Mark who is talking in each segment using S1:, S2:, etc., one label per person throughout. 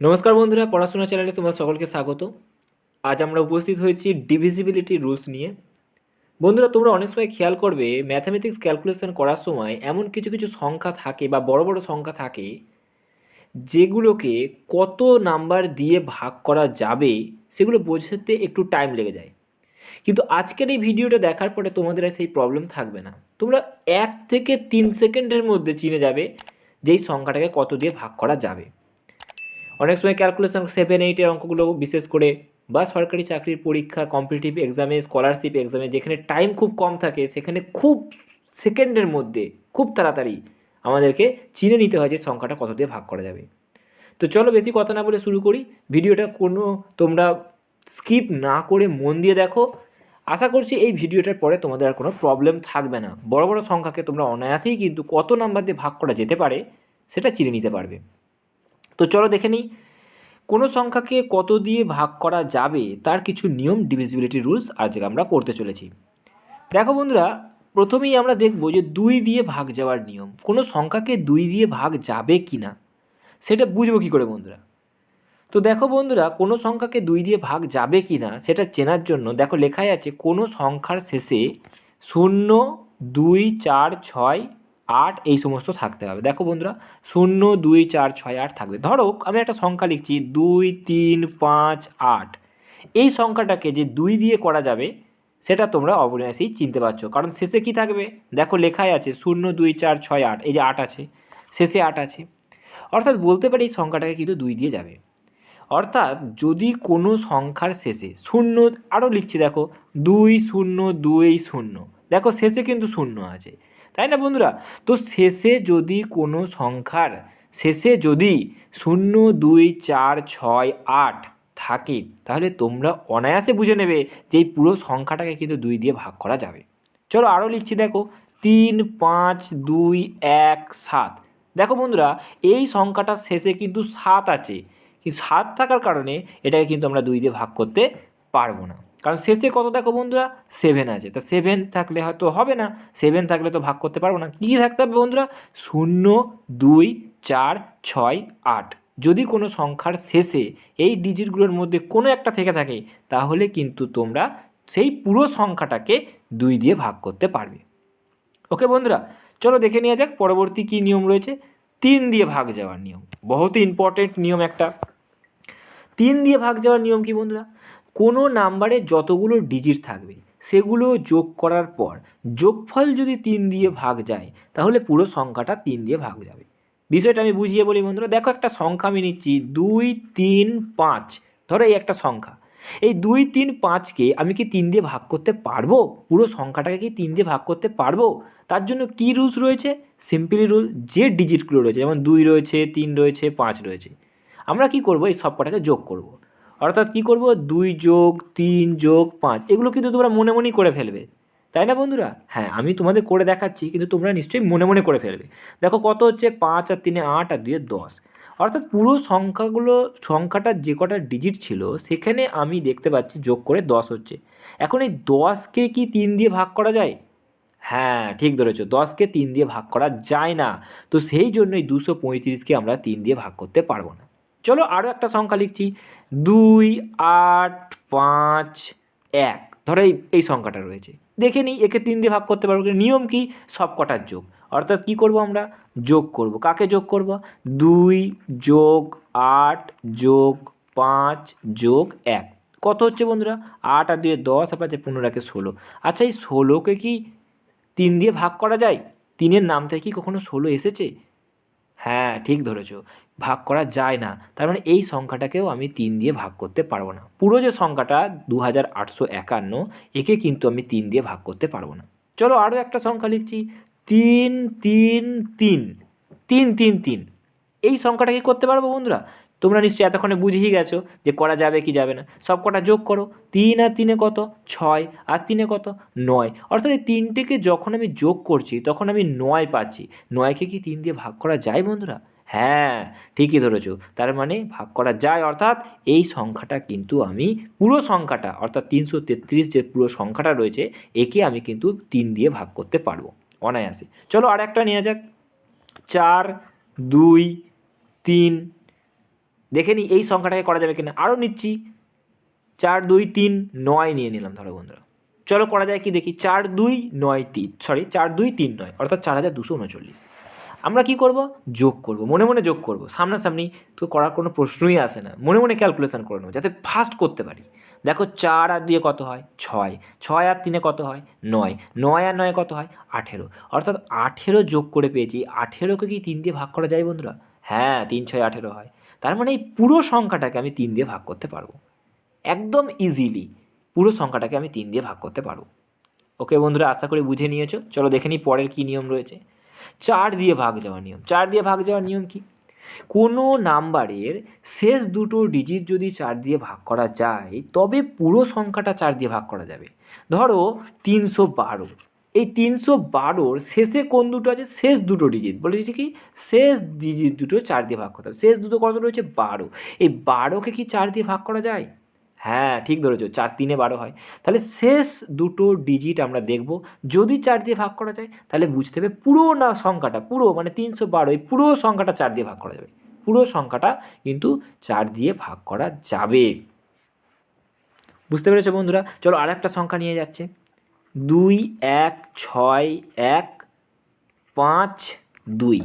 S1: নমস্কার বন্ধুরা, পড়াশোনা চ্যানেলে তোমরা সকলকে স্বাগত। আজ আমরা উপস্থিত হয়েছি ডিভিজিবিলিটি রুলস নিয়ে। বন্ধুরা, তোমরা অনেক সময় খেয়াল করবে ম্যাথামেটিক্স ক্যালকুলেশন করার সময় এমন কিছু কিছু সংখ্যা থাকে বা বড় বড় সংখ্যা থাকে যেগুলোকে কত নাম্বার দিয়ে ভাগ করা যাবে সেগুলো বোঝাতে একটু টাইম লেগে যায়। কিন্তু আজকের এই ভিডিওটা দেখার পরে তোমাদের আর সেই প্রবলেম থাকবে না। তোমরা 1 থেকে 3 সেকেন্ডের মধ্যে চিনে যাবে যে এই সংখ্যাটাকে কত দিয়ে ভাগ করা যাবে। অনেক সময় ক্যালকুলেশন 7-8-এর অঙ্কগুলো বিশেষ করে বা সরকারি চাকরির পরীক্ষা, কম্পিটিটিভ এক্সামে, স্কলারশিপ এক্সামে যেখানে টাইম খুব কম থাকে সেখানে খুব সেকেন্ডের মধ্যে খুব তাড়াতাড়ি আমাদেরকে চিনে নিতে হয় যে সংখ্যাটা কত দিয়ে ভাগ করা যাবে। তো চলো বেশি কথা না বলে শুরু করি। ভিডিওটা তোমরা স্কিপ না করে মন দিয়ে দেখো। আশা করছি এই ভিডিওটার পরে তোমাদের আর কোনো প্রবলেম থাকবে না। বড় বড় সংখ্যাকে তোমরা অনায়াসেই কিন্তু কত নাম্বার দিয়ে ভাগ করা যেতে পারে সেটা চিনে নিতে পারবে। তো চলো দেখে নিই কোনো সংখ্যাকে কত দিয়ে ভাগ করা যাবে তার কিছু নিয়ম, ডিভিজিবিলিটি রুলস আজকে আমরা পড়তে চলেছি। দেখো বন্ধুরা, প্রথমেই আমরা দেখব যে 2 দিয়ে ভাগ যাওয়ার নিয়ম। কোনো সংখ্যাকে 2 দিয়ে ভাগ যাবে কি না সেটা বুঝবো কী করে বন্ধুরা? তো দেখো বন্ধুরা, কোনো সংখ্যাকে 2 দিয়ে ভাগ যাবে কি না সেটা চেনার জন্য দেখো লেখাই আছে কোনো সংখ্যার শেষে 0, 2, 4, 6, 8 এই সমস্ত থাকতে হবে। দেখো বন্ধুরা, 0, 2, 4, 6, 8 থাকবে। ধরো আমি একটা সংখ্যা লিখছি 2, 3, 5, 8। এই সংখ্যাটাকে যে 2 দিয়ে করা যাবে সেটা তোমরা অবশ্যই চিনতে পারছো, কারণ শেষে কি থাকবে দেখো লেখাই আছে 0, 2, 4, 6, 8। এই যে 8 আছে, শেষে 8 আছে, অর্থাৎ বলতে পারি এই সংখ্যাটাকে কিন্তু 2 দিয়ে যাবে। অর্থাৎ যদি কোনো সংখ্যার শেষে শূন্য, আরও লিখছি দেখো 2, 0, 2, 0, দেখো শেষে কিন্তু শূন্য আছে, তাই না বন্ধুরা? তো শেষে যদি কোনো সংখ্যার শেষে যদি 0, 2, 4, 6, 8 থাকে তাহলে তোমরা অনায়াসে বুঝে নেবে যে এই পুরো সংখ্যাটাকে কিন্তু 2 দিয়ে ভাগ করা যাবে। চলো আরও লিখছি দেখো 3, 5, 2, 1, 7। দেখো বন্ধুরা, এই সংখ্যাটার শেষে কিন্তু 7 আছে, কিন্তু 7 থাকার কারণে এটাকে কিন্তু আমরা 2 দিয়ে ভাগ করতে পারবো না, কারণ শেষে কত দেখো বন্ধুরা 7 আছে। তা 7 থাকলে হয়তো হবে না, 7 থাকলে তো ভাগ করতে পারবো না। কী থাকতে হবে বন্ধুরা? 0, 2, 4, 6, 8। যদি কোনো সংখ্যার শেষে এই ডিজিটগুলোর মধ্যে কোনো একটা থেকে থাকে তাহলে কিন্তু তোমরা সেই পুরো সংখ্যাটাকে 2 দিয়ে ভাগ করতে পারবে। ওকে বন্ধুরা, চলো দেখে নেওয়া যাক পরবর্তী কী নিয়ম রয়েছে। 3 দিয়ে ভাগ যাওয়ার নিয়ম, বহুত ইম্পর্টেন্ট নিয়ম একটা। 3 দিয়ে ভাগ যাওয়ার নিয়ম কি বন্ধুরা? কোনো নাম্বারে যতগুলো ডিজিট থাকবে সেগুলো যোগ করার পর যোগফল যদি 3 দিয়ে ভাগ যায় তাহলে পুরো সংখ্যাটা 3 দিয়ে ভাগ যাবে। বিষয়টা আমি বুঝিয়ে বলি বন্ধুরা। দেখো একটা সংখ্যা আমি নিচ্ছি 2, 3, 5। ধরো এই একটা সংখ্যা, এই 2, 3, 5কে আমি কি 3 দিয়ে ভাগ করতে পারবো? পুরো সংখ্যাটাকে কি 3 দিয়ে ভাগ করতে পারবো? তার জন্য কি রুলস রয়েছে? সিম্পলি রুল, যে ডিজিটগুলো রয়েছে যেমন 2 রয়েছে, 3 রয়েছে, 5 রয়েছে, আমরা কি করব এই সব কটাকে যোগ করব। অর্থাৎ কি করব 2 যোগ 3 যোগ 5, এগুলো কিন্তু তোমরা মনে মনেই করে ফেলবে, তাই না বন্ধুরা? হ্যাঁ, আমি তোমাদের করে দেখাচ্ছি কিন্তু তোমরা নিশ্চয়ই মনে মনে করে ফেলবে। দেখো কত হচ্ছে 5 আর 3 8 আর 2 10। অর্থাৎ পুরো সংখ্যাটার যে কটা ডিজিট ছিল সেখানে আমি দেখতে পাচ্ছি যোগ করে 10 হচ্ছে। এখন এই 10কে কি 3 দিয়ে ভাগ করা যায়? হ্যাঁ ঠিক ধরেছো, 10কে 3 দিয়ে ভাগ করা যায় না। তো সেই জন্যই 235কে আমরা 3 দিয়ে ভাগ করতে পারবো না। চলো আরও একটা সংখ্যা লিখছি 2, 8, 5, 1। ধরো এই সংখ্যাটা রয়েছে, দেখে নিই একে 3 দিয়ে ভাগ করতে পারবো। নিয়ম কি? সব কটার যোগ। অর্থাৎ কি করব আমরা? যোগ করব। কাকে যোগ করব? 2 যোগ 8 যোগ 5 যোগ 1। কত হচ্ছে বন্ধুরা? 8 আর 2 10 আর 5 15 16। আচ্ছা এই 16কে কি 3 দিয়ে ভাগ করা যায়? 3-এর নাম থেকে কি কখনো 16 এসেছে? হ্যাঁ ঠিক ধরেছো, ভাগ করা যায় না। তার মানে এই সংখ্যাটাকেও আমি 3 দিয়ে ভাগ করতে পারবো না। পুরো যে সংখ্যাটা 2851, একে কিন্তু আমি 3 দিয়ে ভাগ করতে পারবো না। চলো আরও একটা সংখ্যা লিখছি 3, 3, 3, 3, 3, 3। এই সংখ্যাটা কি করতে পারবো বন্ধুরা? তোমরা নিশ্চয়ই এতক্ষণে বুঝেই গেছো যে করা যাবে কি যাবে না। সব কটা যোগ করো, 3 আর 3-এ কত? 6 আর 3-এ কত? 9। অর্থাৎ এই 3টেকে যখন আমি যোগ করছি তখন আমি 9 পাচ্ছি। 9কে কি 3 দিয়ে ভাগ করা যায় বন্ধুরা? হ্যাঁ ঠিকই ধরেছো, তার মানে ভাগ করা যায়। অর্থাৎ এই সংখ্যাটা কিন্তু আমি পুরো সংখ্যাটা অর্থাৎ 333 যে পুরো সংখ্যাটা রয়েছে একে আমি কিন্তু 3 দিয়ে ভাগ করতে পারবো অনায়াসে। চলো আর একটা নেওয়া যাক 4, 2, 3। দেখে নিই এই সংখ্যাটাকে করা যাবে কিনা। আরও নিচ্ছি, 4 2 3 9 নিয়ে নিলাম ধরো বন্ধুরা। চলো করা যায় কি দেখি। 4 2 9 3 সরি 4 2 3 9 অর্থাৎ 4239। আমরা কি করব, যোগ করব, মনে মনে যোগ করব, সামনাসামনি তো করার কোনো প্রশ্নই আসে না, মনে মনে ক্যালকুলেশন করে নেবো যাতে ফাস্ট করতে পারি। দেখো 4 আর 2 কত হয় 6, 6 আর 3 কত হয় 9, 9 আর 9 কত হয় 18, অর্থাৎ 18 যোগ করে পেয়েছি। 18কে কি 3 দিয়ে ভাগ করা যায় বন্ধুরা? হ্যাঁ, 3 6 18 হয়। তার মানে এই পুরো সংখ্যাটাকে আমি 3 দিয়ে ভাগ করতে পারবো একদম ইজিলি। পুরো সংখ্যাটাকে আমি 3 দিয়ে ভাগ করতে পারবো। ওকে বন্ধুরা, আশা করি বুঝে নিয়েছো। চলো দেখে নিই পরের কী নিয়ম রয়েছে। 4 দিয়ে ভাগ যাওয়ার নিয়ম। 4 দিয়ে ভাগ যাওয়ার নিয়ম কি? কোনো নাম্বারের শেষ দুটো ডিজিট যদি 4 দিয়ে ভাগ করা যায় তবে পুরো সংখ্যাটা 4 দিয়ে ভাগ করা যাবে। ধরো 312, এই 312র শেষে কোন দুটো আছে? শেষ দুটো ডিজিট। বলেছি কি শেষ ডিজিট দুটো 4 দিয়ে ভাগ করতে হবে। শেষ দুটো কত রয়েছে? 12। এই 12কে কি 4 দিয়ে ভাগ করা যায়? হ্যাঁ, ঠিক ধরেছো, 4 3 12 হয়। তাহলে শেষ দুটো ডিজিট আমরা দেখব, যদি 4 দিয়ে ভাগ করা যায় তাহলে বুঝতে হবে পুরো না সংখ্যাটা, পুরো মানে 312 এই পুরো সংখ্যাটা 4 দিয়ে ভাগ করা যাবে। পুরো সংখ্যাটা কিন্তু 4 দিয়ে ভাগ করা যাবে। বুঝতে পেরেছো বন্ধুরা? চলো আর একটা সংখ্যা নিয়ে যাচ্ছে। 2 1 6 1 5 2।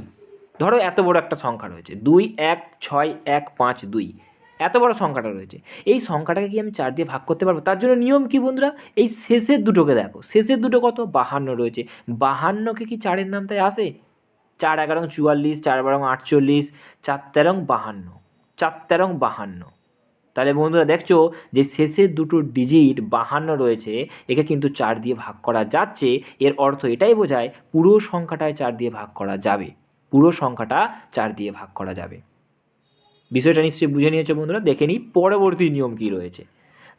S1: ধরো এত বড় একটা সংখ্যা রয়েছে, 2 1 6 1 5 2, এত বড় সংখ্যাটা রয়েছে। এই সংখ্যাটাকে কি আমি 4 দিয়ে ভাগ করতে পারবো? তার জন্য নিয়ম কি বন্ধুরা? এই শেষের দুটোকে দেখো, শেষের দুটো কত? 52 রয়েছে। 52কে কি 4-এর নামতায় আসে? 4 11 44, 4 12 48, 4 13 52, 4 13 52। তাহলে বন্ধুরা দেখছো যে শেষের দুটো ডিজিট 52 রয়েছে, একে কিন্তু 4 দিয়ে ভাগ করা যাচ্ছে। এর অর্থ এটাই বোঝায় পুরো সংখ্যাটায় 4 দিয়ে ভাগ করা যাবে। পুরো সংখ্যাটা 4 দিয়ে ভাগ করা যাবে। বিষয়টা নিশ্চয়ই বুঝে নিয়েছো বন্ধুরা। দেখে নিই পরবর্তী নিয়ম কি রয়েছে।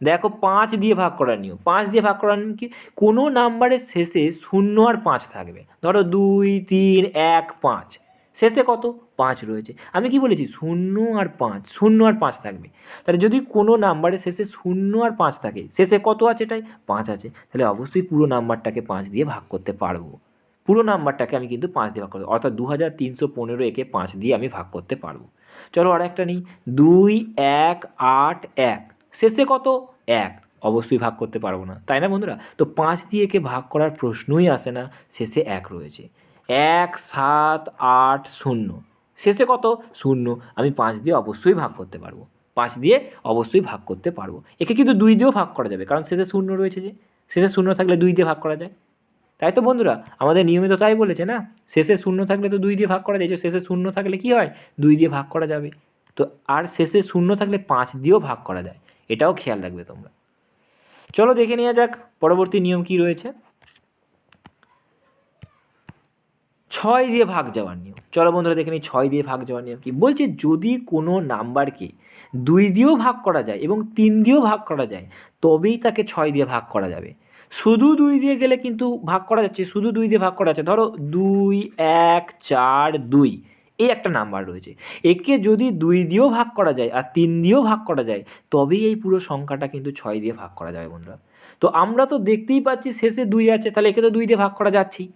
S1: দেখো 5 দিয়ে ভাগ করার নিয়ম। 5 দিয়ে ভাগ করার নিয়ম কি? কোনো নাম্বারের শেষে 0 আর 5 থাকবে। ধরো 2 3 1 5, শেষে কত? 5 রয়েছে। আমি কি বলেছি? 0 আর 5, 0 আর 5 থাকবে। তাহলে যদি কোনো নাম্বারের শেষে 0 আর 5 থাকে, শেষে কত আছে? এটাই 5 আছে, তাহলে অবশ্যই পুরো নাম্বারটাকে 5 দিয়ে ভাগ করতে পারবো। পুরো নাম্বারটাকে আমি কিন্তু 5 দিয়ে ভাগ করবো, অর্থাৎ 2315 একে 5 দিয়ে আমি ভাগ করতে পারবো। চলো আর একটা নিই। 2 1 8 1, শেষে কত? 1, অবশ্যই ভাগ করতে পারবো না, তাই না বন্ধুরা? তো 5 দিয়ে একে ভাগ করার প্রশ্নই আসে না, শেষে 1 রয়েছে। 1 7 8 0, শেষে কত? 0, আমি 5 দিয়ে অবশ্যই ভাগ করতে পারবো। 5 দিয়ে অবশ্যই ভাগ করতে পারবো। একে কিন্তু 2 দিয়েও ভাগ করা যাবে, কারণ শেষে 0 রয়েছে। যে শেষে 0 থাকলে 2 দিয়ে ভাগ করা যায়, তাই তো বন্ধুরা? আমাদের নিয়মিত তাই বলেছে না, শেষে 0 থাকলে তো 2 দিয়ে ভাগ করা যায়। শেষে 0 থাকলে কি হয়? 2 দিয়ে ভাগ করা যাবে। তো আর শেষে 0 থাকলে 5 দিয়েও ভাগ করা যায়, এটাও খেয়াল রাখবে তোমরা। চলো দেখে নেওয়া যাক পরবর্তী নিয়ম কি রয়েছে। 6 দিয়ে ভাগ যাওয়ার নিয়ম। চলো বন্ধুরা দেখে নিই 6 দিয়ে ভাগ যাওয়ার নিয়ম কি বলছে। যদি কোনো নাম্বারকে 2 দিয়েও ভাগ করা যায় এবং 3 দিয়েও ভাগ করা যায় তবেই তাকে 6 দিয়ে ভাগ করা যাবে। শুধু 2 দিয়ে গেলে কিন্তু ভাগ করা যাচ্ছে, শুধু 2 দিয়ে ভাগ করা যাচ্ছে। ধরো 2 1 4 2, এই একটা নাম্বার রয়েছে, একে যদি 2 দিয়েও ভাগ করা যায় আর 3 দিয়েও ভাগ করা যায় তবেই এই পুরো সংখ্যাটা কিন্তু 6 দিয়ে ভাগ করা যাবে বন্ধুরা। তো আমরা তো দেখতেই পাচ্ছি শেষে 2 আছে, তাহলে একে তো 2 দিয়ে ভাগ করা যাচ্ছেই।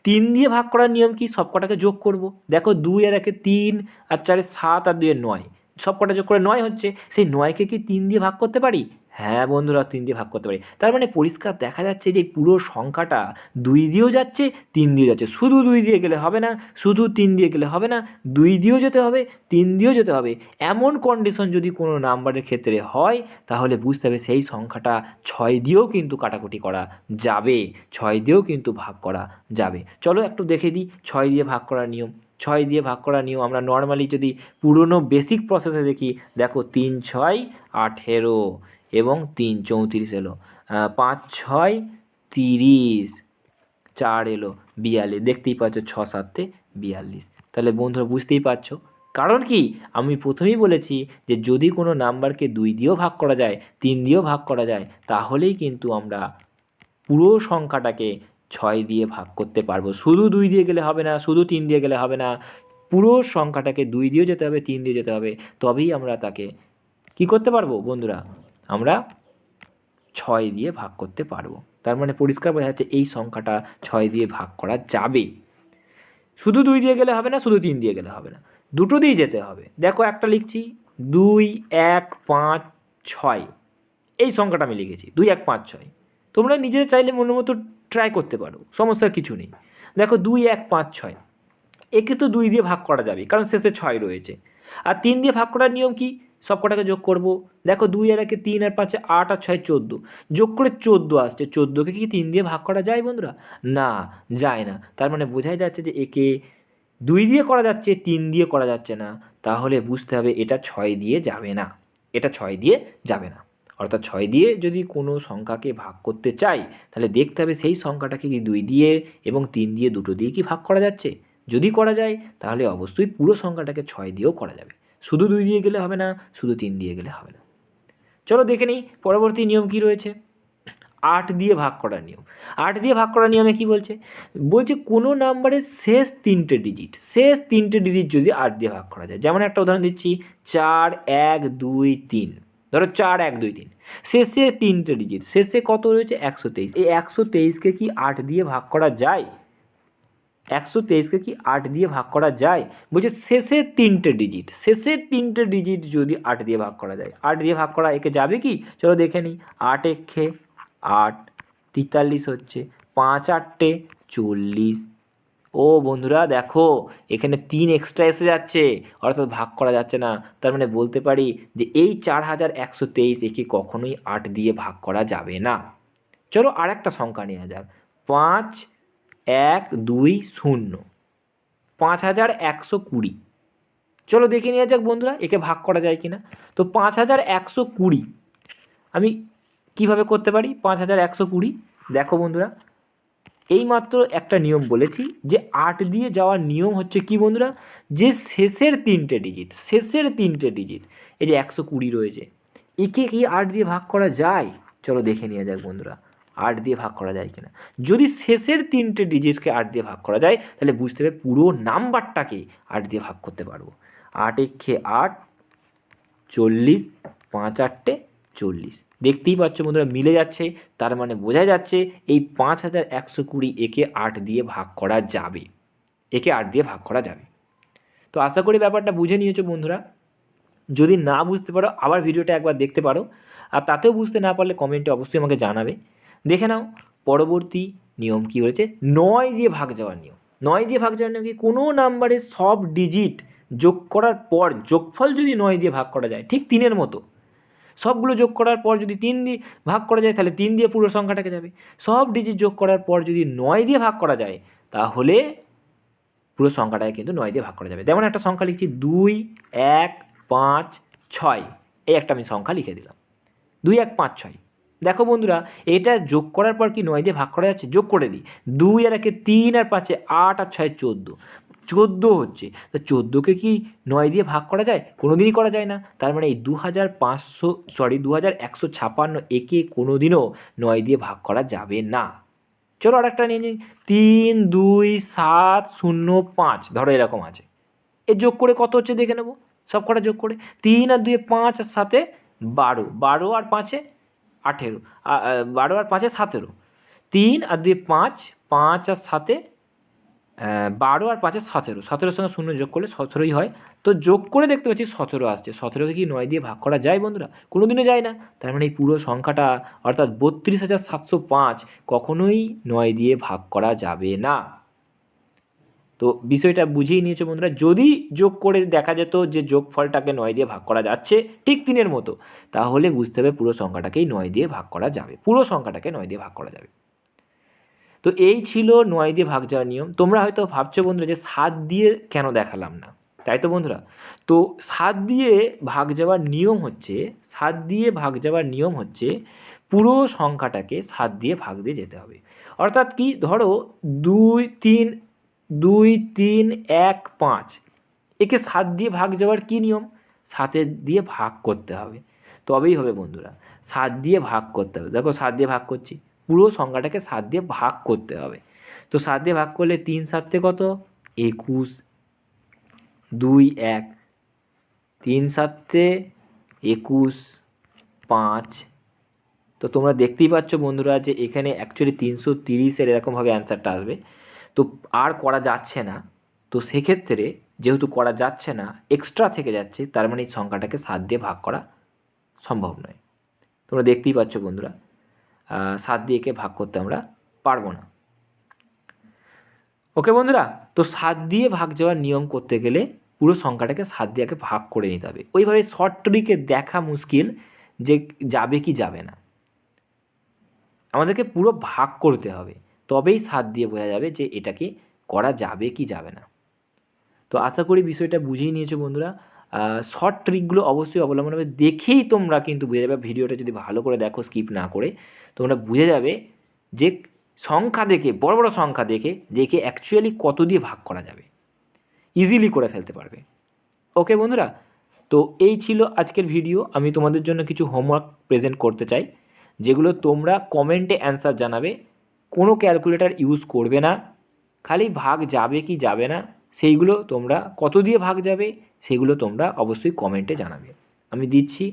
S1: 3 দিয়ে ভাগ করার নিয়ম কি? সব কটাকে যোগ করব। দেখো 2 আর 1 3, আর 4 7, আর 2 9, সব কটা যোগ করে 9 হচ্ছে। সেই 9কে কি 3 দিয়ে ভাগ করতে পারি? হ্যাঁ বন্ধুরা, 3 দিয়ে ভাগ করতে পারি। তার মানে পরিষ্কার দেখা যাচ্ছে যে পুরো সংখ্যাটা 2 দিয়েও যাচ্ছে, 3 দিয়েও যাচ্ছে। শুধু 2 দিয়ে গেলে হবে না, শুধু 3 দিয়ে গেলে হবে না, 2 দিয়েও যেতে হবে, 3 দিয়েও যেতে হবে। এমন কন্ডিশন যদি কোনো নাম্বারের ক্ষেত্রে হয় তাহলে বুঝতে হবে সেই সংখ্যাটা 6 দিয়েও কিন্তু কাটাকুটি করা যাবে, 6 দিয়েও কিন্তু ভাগ করা যাবে। চলো একটু দেখে দিই 6 দিয়ে ভাগ করার নিয়ম। 6 দিয়ে ভাগ করার নিয়ম আমরা নর্মালি যদি পুরনো বেসিক প্রসেসে দেখি, দেখো 3 6 18 এবং 3 34 এলো, 5 6 30, 4 এলো 42, দেখতেই পাচ্ছ 6 7 42। তাহলে বন্ধুরা বুঝতেই পারছো কারণ কি? আমি প্রথমেই বলেছি যে যদি কোনো নাম্বারকে 2 দিয়েও ভাগ করা যায়, 3 দিয়েও ভাগ করা যায় তাহলেই কিন্তু আমরা পুরো সংখ্যাটাকে 6 দিয়ে ভাগ করতে পারবো। শুধু 2 দিয়ে গেলে হবে না, শুধু 3 দিয়ে গেলে হবে না, পুরো সংখ্যাটাকে 2 দিয়েও যেতে হবে, 3 দিয়ে যেতে হবে, তবেই আমরা তাকে কি করতে পারবো বন্ধুরা? আমরা 6 দিয়ে ভাগ করতে পারবো। তার মানে পরিষ্কার বোঝা যাচ্ছে এই সংখ্যাটা 6 দিয়ে ভাগ করা যাবে। শুধু 2 দিয়ে গেলে হবে না, শুধু 3 দিয়ে গেলে হবে না, দুটো দিয়ে যেতে হবে। দেখো একটা লিখছি, 2 1 5 6 এই সংখ্যাটা আমি লিখেছি 2 1 5 6। তোমরা নিজেদের চাইলে মনের মতো ট্রাই করতে পারো, সমস্যার কিছু নেই। দেখো 2 1 5 6 একে তো 2 দিয়ে ভাগ করা যাবে কারণ শেষে 6 রয়েছে। আর 3 দিয়ে ভাগ করার নিয়ম কি? সব কটাকে যোগ করব। দেখো 2 আর 1 3 আর 5 8 আর 6 14, যোগ করে 14 আসছে। 14কে কি 3 দিয়ে ভাগ করা যায় বন্ধুরা? না, যায় না। তার মানে বোঝাই যাচ্ছে যে একে 2 দিয়ে করা যাচ্ছে, 3 দিয়ে করা যাচ্ছে না। তাহলে বুঝতে হবে এটা 6 দিয়ে যাবে না, এটা 6 দিয়ে যাবে না। অর্থাৎ 6 দিয়ে যদি কোনো সংখ্যাকে ভাগ করতে চাই তাহলে দেখতে হবে সেই সংখ্যাটাকে কি 2 দিয়ে এবং 3 দিয়ে দুটো দিয়ে কি ভাগ করা যাচ্ছে। যদি করা যায় তাহলে অবশ্যই পুরো সংখ্যাটাকে 6 দিয়েও করা যাবে। শুধু 2 দিয়ে গেলে হবে না, শুধু 3 দিয়ে গেলে হবে না। চলো দেখে নিই পরবর্তী নিয়ম কি রয়েছে। 8 দিয়ে ভাগ করার নিয়ম। 8 দিয়ে ভাগ করার নিয়মে কি বলছে? বলছে কোনো নাম্বারের শেষ 3টে ডিজিট যদি 8 দিয়ে ভাগ করা যায়। যেমন একটা উদাহরণ দিচ্ছি, 4 1 2 3। ধরো 4 1 2 3, শেষে 3টে ডিজিট, শেষে কত রয়েছে? 123। এই 123কে কি 8 দিয়ে ভাগ করা যায়? 123কে কি 8 দিয়ে ভাগ করা যায়? বলছে শেষের 3টে ডিজিট যদি 8 দিয়ে ভাগ করা যায়। 8 দিয়ে ভাগ করা একে যাবে কি? চলো দেখে নিই। 8 একে 8, 43 হচ্ছে। 5 8 40। ও বন্ধুরা দেখো এখানে 3 এক্সট্রা এসে যাচ্ছে, অর্থাৎ ভাগ করা যাচ্ছে না। তার মানে বলতে পারি যে এই 4123 একে কখনোই 8 দিয়ে ভাগ করা যাবে না। চলো আর একটা সংখ্যা নেওয়া যাক। 5 1 2 0, 5120। চলো দেখে নেওয়া যাক বন্ধুরা একে ভাগ করা যায় কিনা। তো 5120 আমি কিভাবে করতে পারি? 5120 দেখো বন্ধুরা, এইমাত্র একটা নিয়ম বলেছি যে 8 দিয়ে যাওয়ার নিয়ম হচ্ছে কি বন্ধুরা, যে শেষের 3টে ডিজিট এই যে 120 রয়েছে, একে কি 8 দিয়ে ভাগ করা যায়? চলো দেখে নেওয়া যাক বন্ধুরা 8 দিয়ে ভাগ করা যায় কিনা। যদি শেষের 3টে ডিজিটকে 8 দিয়ে ভাগ করা যায় তাহলে বুঝতে হবে পুরো নাম্বারটাকে 8 দিয়ে ভাগ করতে পারবো। 8 একে 8, 40, 5 8 40। দেখতেই পাচ্ছ বন্ধুরা মিলে যাচ্ছে, তার মানে বোঝা যাচ্ছে এই 5120 একে 8 দিয়ে ভাগ করা যাবে, একে 8 দিয়ে ভাগ করা যাবে। তো আশা করি ব্যাপারটা বুঝে নিয়েছো বন্ধুরা। যদি না বুঝতে পারো আবার ভিডিওটা একবার দেখতে পারো, আর তাতেও বুঝতে না পারলে কমেন্টে অবশ্যই আমাকে জানাবে। দেখে নাও পরবর্তী নিয়ম কি হয়েছে। 9 দিয়ে ভাগ যাওয়ার নিয়ম। 9 দিয়ে ভাগ যাওয়ার নিয়ম কি? কোনো নাম্বারের সব ডিজিট যোগ করার পর যোগফল যদি 9 দিয়ে ভাগ করা যায়, ঠিক 3-এর মতো সবগুলো যোগ করার পর যদি 3 দিয়ে ভাগ করা যায় তাহলে 3 দিয়ে পুরো সংখ্যাটাকে যাবে। সব ডিজিট যোগ করার পর যদি 9 দিয়ে ভাগ করা যায় তাহলে পুরো সংখ্যাটাকে কিন্তু 9 দিয়ে ভাগ করা যাবে। যেমন একটা সংখ্যা লিখছি 2 1 5 6, এই একটা আমি সংখ্যা লিখে দিলাম 2 1 5 6। দেখো বন্ধুরা এটা যোগ করার পর কি 9 দিয়ে ভাগ করা যাচ্ছে? যোগ করে দিই। 2 আর 1 3 আর 5 8 আর 6 14, 14 হচ্ছে। তো 14কে কি 9 দিয়ে ভাগ করা যায়? কোনো দিনই করা যায় না। তার মানে এই 2156 একে কোনো দিনও 9 দিয়ে ভাগ করা যাবে না। চলো আর একটা নিয়ে নিই। 3 2 7 0 5, ধরো এরকম আছে। এর যোগ করে কত হচ্ছে দেখে নেবো, সব কটা যোগ করে। 3 আর 2 5 আর 7 12, 12 আর 5 18, 12 আর 5 17। 3 আর 2 5, 5 আর 7 12 আর 5 17, 17-এর সঙ্গে 0 যোগ করলে 17ই হয়। তো যোগ করে দেখতে পাচ্ছি 17 আসছে। 17কে কি 9 দিয়ে ভাগ করা যায় বন্ধুরা? কোনো দিনও যায় না। তার মানে এই পুরো সংখ্যাটা অর্থাৎ 32,705 কখনোই 9 দিয়ে ভাগ করা যাবে না। তো বিষয়টা বুঝেই নিয়েছো বন্ধুরা। যদি যোগ করে দেখা যেত যে যোগফলটাকে 9 দিয়ে ভাগ করা যাচ্ছে ঠিক 3-এর মতো, তাহলে বুঝতে হবে পুরো সংখ্যাটাকেই 9 দিয়ে ভাগ করা যাবে, পুরো সংখ্যাটাকে 9 দিয়ে ভাগ করা যাবে। তো এই ছিল 9 দিয়ে ভাগ যাওয়ার নিয়ম। তোমরা হয়তো ভাবছো বন্ধুরা যে 7 দিয়ে কেন দেখালাম না, তাই তো বন্ধুরা? তো 7 দিয়ে ভাগ যাওয়ার নিয়ম হচ্ছে, 7 দিয়ে ভাগ যাওয়ার নিয়ম হচ্ছে পুরো সংখ্যাটাকে 7 দিয়ে ভাগ দিয়ে যেতে হবে। অর্থাৎ কি, ধরো 2 3 2 3 1 5, একে 7 দিয়ে ভাগ যাওয়ার কি নিয়ম? 7 দিয়ে ভাগ করতে হবে, তবেই হবে বন্ধুরা। 7 দিয়ে ভাগ করতে হবে। দেখো 7 দিয়ে ভাগ করছি, পুরো সংখ্যাটাকে 7 দিয়ে ভাগ করতে হবে। তো 7 দিয়ে ভাগ করলে 3 7 কত? 21, 2 1, 3 7 21, 5। তো তোমরা দেখতেই পাচ্ছ বন্ধুরা যে এখানে অ্যাকচুয়ালি 330-এর এরকমভাবে অ্যান্সারটা আসবে। তো আর করা যাচ্ছে না, তো সেক্ষেত্রে যেহেতু করা যাচ্ছে না, এক্সট্রা থেকে যাচ্ছে, তার মানে এই সংখ্যাটাকে 7 দিয়ে ভাগ করা সম্ভব নয়। তোমরা দেখতেই পাচ্ছ বন্ধুরা, 7 দিয়ে একে ভাগ করতে আমরা পারবো না। ওকে বন্ধুরা, তো 7 দিয়ে ভাগ যাওয়ার নিয়ম করতে গেলে পুরো সংখ্যাটাকে 7 দিয়ে আগে ভাগ করে নিতে হবে। ওইভাবে শর্ট ট্রিকে দেখা মুশকিল যে যাবে কি যাবে না, আমাদেরকে পুরো ভাগ করতে হবে, তবেই 7 দিয়ে বোঝা যাবে যে এটাকে করা যাবে কি যাবে না। তো আশা করি বিষয়টা বুঝেই নিয়েছো বন্ধুরা। শর্ট ট্রিকগুলো অবশ্যই অবলম্বন হবে, দেখেই তোমরা কিন্তু বুঝে যাবে। ভিডিওটা যদি ভালো করে দেখো, স্কিপ না করে, তোমরা বুঝে যাবে যে সংখ্যা দেখে, বড় বড় সংখ্যা দেখে অ্যাকচুয়ালি কত দিয়ে ভাগ করা যাবে, ইজিলি করে ফেলতে পারবে। ওকে বন্ধুরা, তো এই ছিল আজকের ভিডিও। আমি তোমাদের জন্য কিছু হোমওয়ার্ক প্রেজেন্ট করতে চাই, যেগুলো তোমরা কমেন্টে অ্যান্সার জানাবে। কোনো ক্যালকুলেটর ইউজ করবে না, খালি ভাগ যাবে কি যাবে না সেইগুলো তোমরা, কত দিয়ে ভাগ যাবে সেগুলো তোমরা অবশ্যই কমেন্টে জানাবে। আমি দিচ্ছি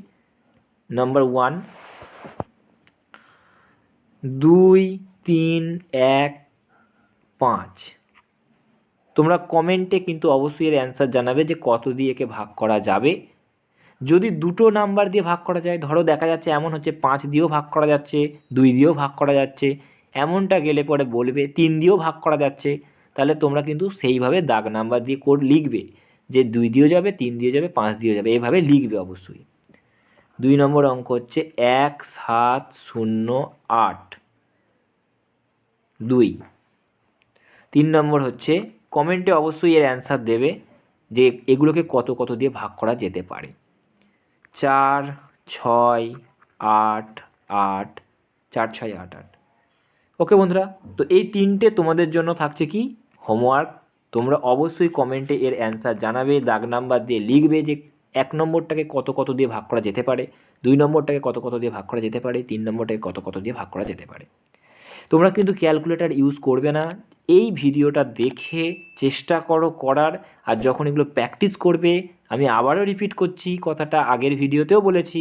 S1: নাম্বার 1, 2, 3, 1, 5। তোমরা কমেন্টে কিন্তু অবশ্যই এর অ্যান্সার জানাবে যে কত দিয়ে একে ভাগ করা যাবে। যদি দুটো নাম্বার দিয়ে ভাগ করা যায়, ধরো দেখা যাচ্ছে এমন হচ্ছে 5 দিয়েও ভাগ করা যাচ্ছে, 2 দিয়েও ভাগ করা যাচ্ছে, এমনটা গেলে পরে বলবে 3 দিয়েও ভাগ করা যাচ্ছে, তাহলে তোমরা কিন্তু সেইভাবে দাগ নাম্বার দিয়ে কোড লিখবে যে 2 দিয়েও যাবে, 3 দিয়ে যাবে, 5 দিয়েও যাবে, এভাবে লিখবে অবশ্যই। 2 নম্বর অঙ্ক হচ্ছে 1708 2। 3 নম্বর হচ্ছে কমেন্টে অবশ্যই এর অ্যান্সার দেবে যে এগুলোকে কত কত দিয়ে ভাগ করা যেতে পারে। 4, 6, 8, 8, 4, 6, 8, 8। ওকে বন্ধুরা, তো এই 3টে তোমাদের জন্য থাকছে কি হোমওয়ার্ক। তোমরা অবশ্যই কমেন্টে এর অ্যান্সার জানাবে, দাগ নাম্বার দিয়ে লিখবে যে 1 নম্বরটাকে কত কত দিয়ে ভাগ করা যেতে পারে, 2 নম্বরটাকে কত কত দিয়ে ভাগ করা যেতে পারে, 3 নম্বরটাকে কত কত দিয়ে ভাগ করা যেতে পারে। তোমরা কিন্তু ক্যালকুলেটর ইউজ করবে না, এই ভিডিওটা দেখে চেষ্টা করো করার। আর যখন এগুলো প্র্যাকটিস করবে, আমি আবারও রিপিট করছি কথাটা, আগের ভিডিওতেও বলেছি,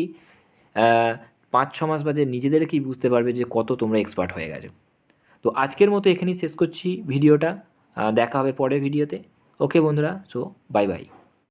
S1: 5-6 মাস বাদে নিজেদেরকেই বুঝতে পারবে যে কত তোমরা এক্সপার্ট হয়ে গেছো। তো আজকের মতো এখানেই শেষ করছি ভিডিওটা, দেখা হবে পরের ভিডিওতে। ওকে বন্ধুরা, সো বাই বাই।